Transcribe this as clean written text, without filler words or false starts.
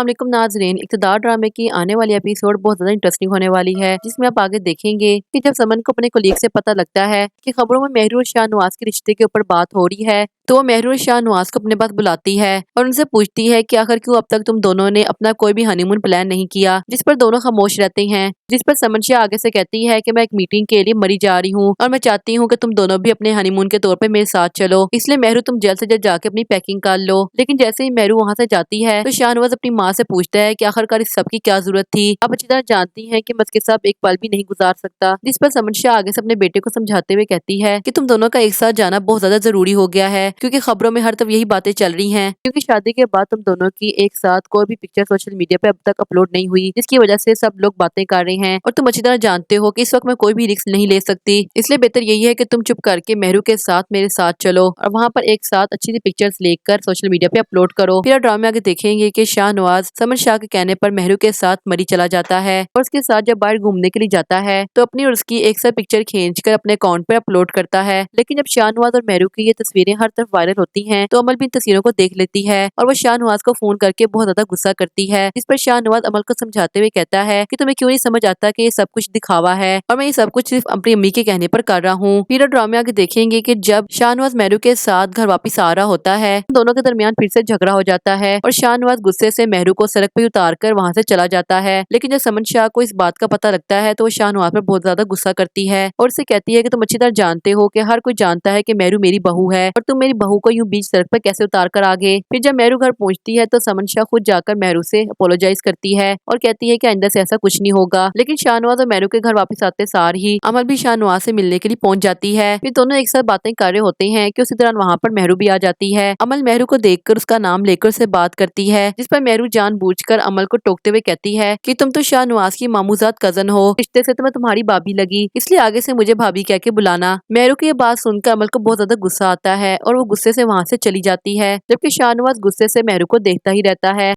वालेकुम नाज़रीन, इक़्तिदार ड्रामे की आने वाली एपिसोड बहुत ज़्यादा इंटरेस्टिंग होने वाली है, जिसमें आप आगे देखेंगे कि जब समन को अपने कोलीग से पता लगता है कि खबरों में मेहर और शाहनवाज के रिश्ते के ऊपर बात हो रही है, तो वो मेहर और शाहनवाज को अपने पास बुलाती है और उनसे पूछती है कि आखिर क्यों अब तक तुम दोनों ने अपना कोई भी हनीमून प्लान नहीं किया। जिस पर दोनों खामोश रहते हैं, जिस पर समन आगे से कहती है कि मैं एक मीटिंग के लिए मरी जा रही हूँ और मैं चाहती हूँ कि तुम दोनों भी अपने हनीमून के तौर पे मेरे साथ चलो, इसलिए मेहरू तुम जल्द से जल्द जाके अपनी पैकिंग कर लो। लेकिन जैसे ही मेहरू वहाँ से जाती है तो शाहनवाज अपनी माँ से पूछता है कि आखिरकार इस सब की क्या जरूरत थी। आप अच्छी तरह जानती हैं कि मैं इसके साथ एक पल भी नहीं गुजार सकता। जिस पर समन आगे से अपने बेटे को समझाते हुए कहती है कि तुम दोनों का एक साथ जाना बहुत ज्यादा जरूरी हो गया है, क्योंकि खबरों में हर तरफ यही बातें चल रही हैं, क्योंकि शादी के बाद तुम दोनों की एक साथ कोई भी पिक्चर सोशल मीडिया पे अब तक अपलोड नहीं हुई, जिसकी वजह से सब लोग बातें कर रहे हैं और तुम अच्छी तरह जानते हो कि इस वक्त मैं कोई भी रिस्क नहीं ले सकती। इसलिए बेहतर यही है कि तुम चुप करके मेहरू के साथ मेरे साथ चलो और वहाँ पर एक साथ अच्छी सी पिक्चर्स लेकर सोशल मीडिया पे अपलोड करो। फिर ड्रामे आगे देखेंगे कि शाहनवाज समन के कहने पर मेहरू के साथ मरी चला जाता है और उसके साथ जब बाहर घूमने के लिए जाता है तो अपनी और उसकी एक साथ पिक्चर खींचकर अपने अकाउंट पर अपलोड करता है। लेकिन जब शाहनवाज और मेहरू की ये तस्वीरें हर तरफ वायरल होती हैं तो अमल भी इन तस्वीरों को देख लेती है और वो शाहनवाज को फोन करके बहुत ज्यादा गुस्सा करती है। इस पर शाहनवाज अमल को समझाते हुए कहता है कि तुम्हें क्यों नहीं समझ आता कि ये सब कुछ दिखावा है और मैं ये सब कुछ सिर्फ अपनी अम्मी के कहने पर कर रहा हूँ। फिर ड्रामे आगे देखेंगे कि जब शाहनवाज मेहरू के साथ घर वापस आ रहा होता है, दोनों के दरमियान फिर से झगड़ा हो जाता है और शाहनवाज गुस्से से मेहरू को सड़क पर उतार कर वहाँ से चला जाता है। लेकिन जब समन को इस बात का पता लगता है तो वो शाहनवाज पर बहुत ज्यादा गुस्सा करती है और उससे कहती है कि तुम अच्छी तरह जानते हो कि हर कोई जानता है कि मेहरू मेरी बहू है और तुम मेरी बहू को यूं बीच सड़क पर कैसे उतार कर आ गए। फिर जब मेहरू घर पहुंचती है तो समन खुद जाकर मेहरू से अपोलोजाइज करती है और कहती है कि आइंदा से ऐसा कुछ नहीं होगा। लेकिन शाहनवाज और मेहरू के घर वापस आते सार ही अमल भी शाहनवाज से मिलने के लिए पहुंच जाती है। फिर दोनों एक साथ बातें कर रहे होते हैं कि उसी दौरान वहाँ पर मेहरू भी आ जाती है। अमल मेहरू को देखकर उसका नाम लेकर उससे बात करती है, जिस पर मेहरू जानबूझकर अमल को टोकते हुए कहती है कि तुम तो शाहनवाज की मामूजात कजन हो, रिश्ते से तो मैं तुम्हारी भाभी लगी, इसलिए आगे से मुझे भाभी कह के बुलाना। मेहरू की ये बात सुनकर अमल को बहुत ज्यादा गुस्सा आता है और वो गुस्से से वहाँ से चली जाती है, जबकि शाहनवाज गुस्से से मेहरू को देखता ही रहता है।